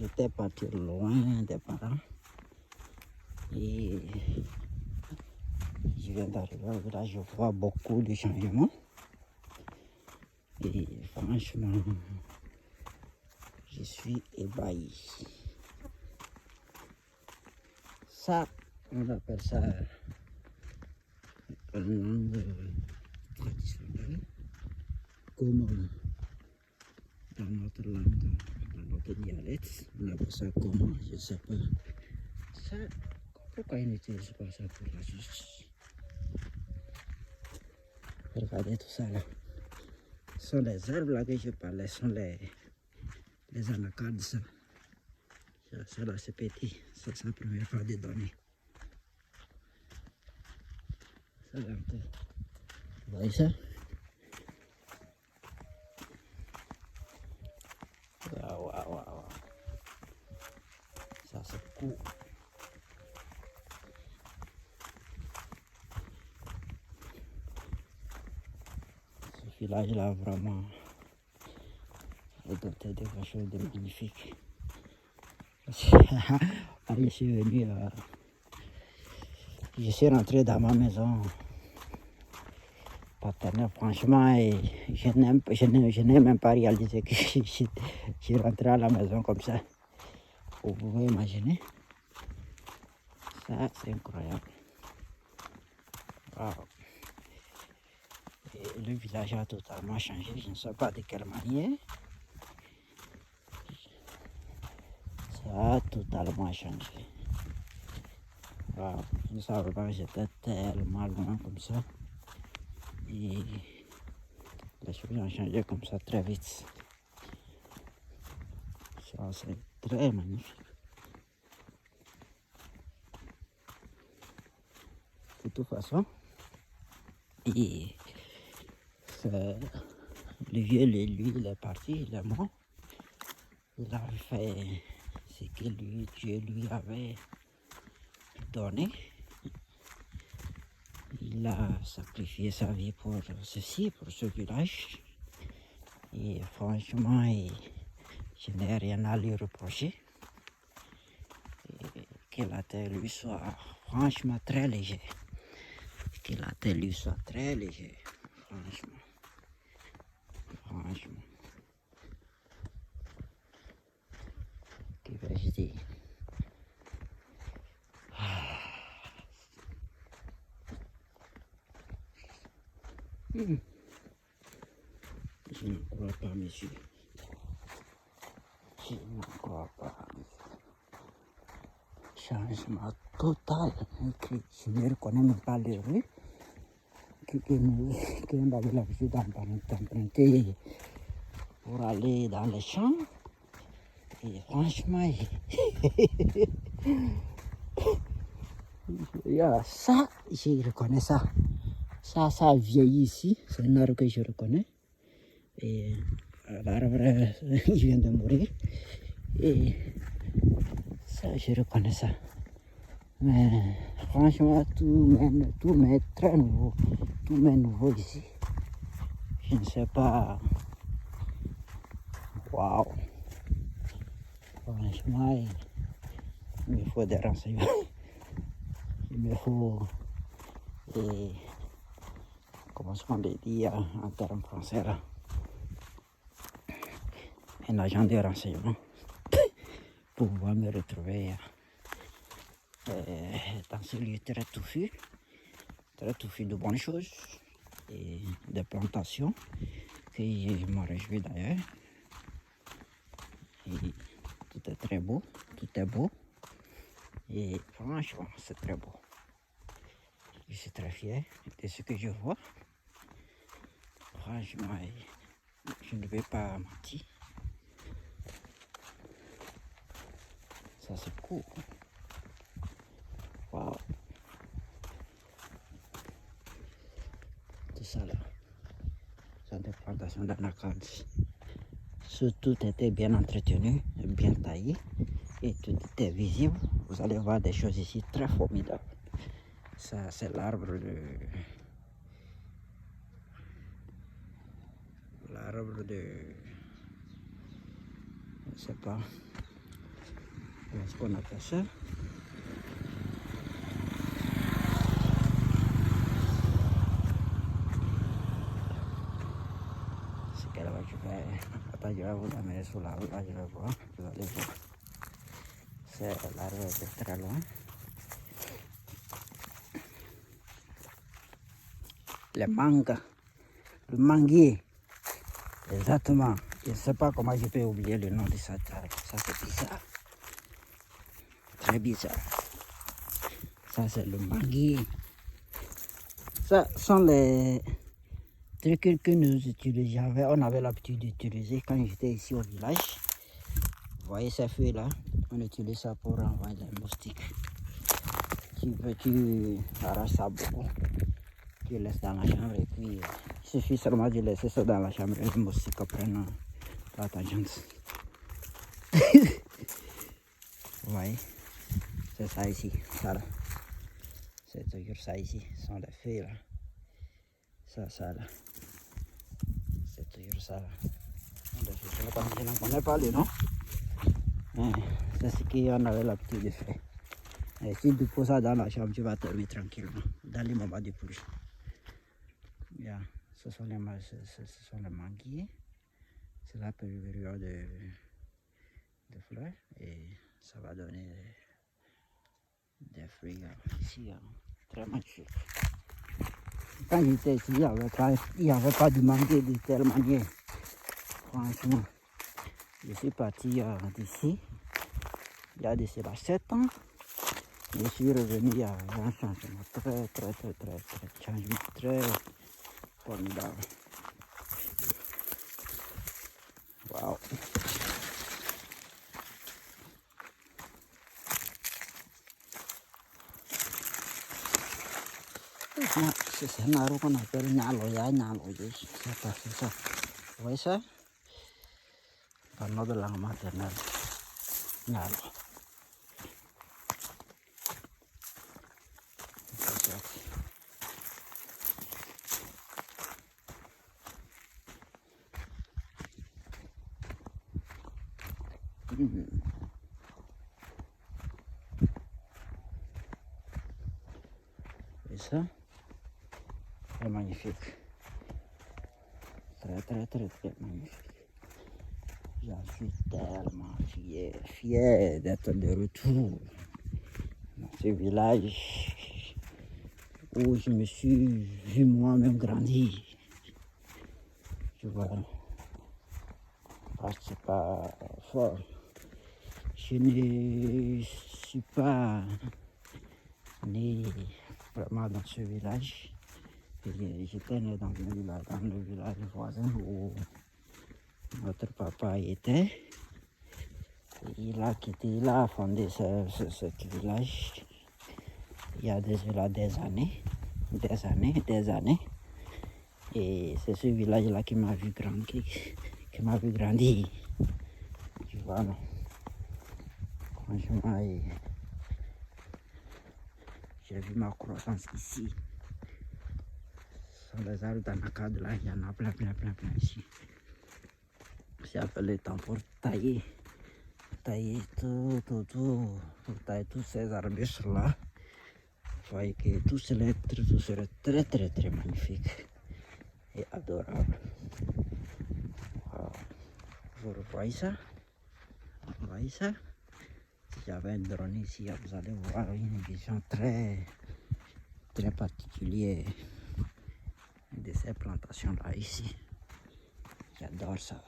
j'étais parti loin des parents. Et je viens d'arriver au village, je vois beaucoup de changements. Et franchement, je suis ébahi. Ça, on appelle ça en langue traditionnelle, comme dans notre langue, dans notre dialecte, on appelle ça comment, je ne sais pas. Ça, pourquoi ils n'utilisent pas ça pour la justice? Regardez tout ça là. Ce sont les herbes là que je parlais, ce sont les anacardes, ça. Ça là, c'est petit, c'est sa première fois de donner. Ça là encore. Vous voyez ça? Waouh, waouh, waouh. Ça c'est cool. Ce village là vraiment est doté de quelque chose de magnifique. Je suis venu, je suis rentré dans ma maison paternelle, franchement, et je n'ai même pas réalisé que je suis rentré à la maison comme ça. Vous pouvez imaginer. Ça, c'est incroyable. Wow. Et le village a totalement changé, je ne sais pas de quelle manière. Ça a totalement changé. Wow. Je ne savais pas que j'étais tellement loin comme ça. Et les choses ont changé comme ça très vite. Ça, c'est très magnifique. De toute façon, et le vieux, lui, il est parti, il est mort. Il a fait ce que Dieu lui avait donné. Il a sacrifié sa vie pour ceci, pour ce village. Et franchement, je n'ai rien à lui reprocher. Et que la terre lui soit franchement très légère. Que la terre lui soit très légère. Franchement. Franchement. Que vais-je dire? Je ne crois pas, monsieur. Je ne crois pas. Changement total. Je ne reconnais même pas les rues que nous avons l'habitude d'emprunter pour aller dans les champs. Et franchement, ça, je reconnais ça. Ça a vieilli ici. C'est un arbre que je reconnais. Et l'arbre, il vient de mourir. Et ça, je reconnais ça. Mais franchement, tout m'est très nouveau. Tout m'est nouveau ici. Je ne sais pas. Waouh. Franchement, il me faut des renseignements. Il me faut, comment on dit en termes français, là, un agent de renseignement pour pouvoir me retrouver dans ce lieu très touffu de bonnes choses et de plantations que je me réjouis d'ailleurs. Et tout est très beau, tout est beau et franchement c'est très beau. Je suis très fier de ce que je vois. Franchement, je ne vais pas mentir. Ça c'est cool. Waouh. Tout ça là. C'est des plantations d'anacardes. Tout était bien entretenu, bien taillé et tout était visible. Vous allez voir des choses ici très formidables. Ça c'est l'arbre de... Je ne sais pas. Voilà ce qu'on appelle ça. C'est qu'elle va, je vais... Attends, je vais vous amener sur la route, là, je vais voir. Vous allez voir. C'est la route est très loin. Les mangues. Le manguier. Exactement. Je ne sais pas comment je peux oublier le nom de ça. Ça, c'est bizarre. Très bizarre. Ça, c'est le manguier. Ça sont les trucs que nous utilisions. On avait l'habitude d'utiliser quand j'étais ici au village. Vous voyez ces feuilles-là? On utilise ça pour envoyer les moustiques. Tu arraches ça beaucoup. Tu laisses dans la chambre et puis il suffit seulement de laisser ça dans la chambre et les moustiques prennent la tangente. Vous voyez? C'est ça ici. Ça là. C'est toujours ça ici. Ce sont les feuilles là. Ça là. C'est toujours ça là. Je ne connais pas le nom. C'est ce qu'on avait l'habitude de faire. Et si tu poses ça dans la chambre, tu vas dormir tranquillement. Dans les moments de pluie. Yeah. Ce sont les manguiers. C'est la période de fleurs. Et ça va donner des fruits ici. Très magnifique. Quand j'étais ici, il n'y avait pas de manguier de telle manière. Franchement, je suis parti d'ici, il y a de cela 7 ans. Je suis revenu, il y a un changement très changement très formidable. Wow. C'est un arbre qu'on appelle Nyaloya. C'est ça. Vous voyez ça? Par notre langue maternelle. Nyalo. Et ça, c'est magnifique. Très magnifique. J'en suis tellement fier d'être de retour dans ce village où je me suis vu moi-même grandir. Tu vois, parce que c'est pas fort. Je ne suis pas né vraiment dans ce village. J'étais né dans le village voisin où notre papa était. Il a fondé ce village il y a déjà des années. Et c'est ce village-là qui m'a vu grandir. Tu vois, non? Franchement, j'ai vu ma croissance ici. Ce sont les arbres d'Anacad là, il y en a plein ici. C'est appelé le temps pour tailler tailler tous ces arbustes là. Vous voyez que tout serait très magnifique et adorable. Wow. Vous voyez ça? Si j'avais un drone ici, vous allez voir une vision très particulière de ces plantations là ici. J'adore ça.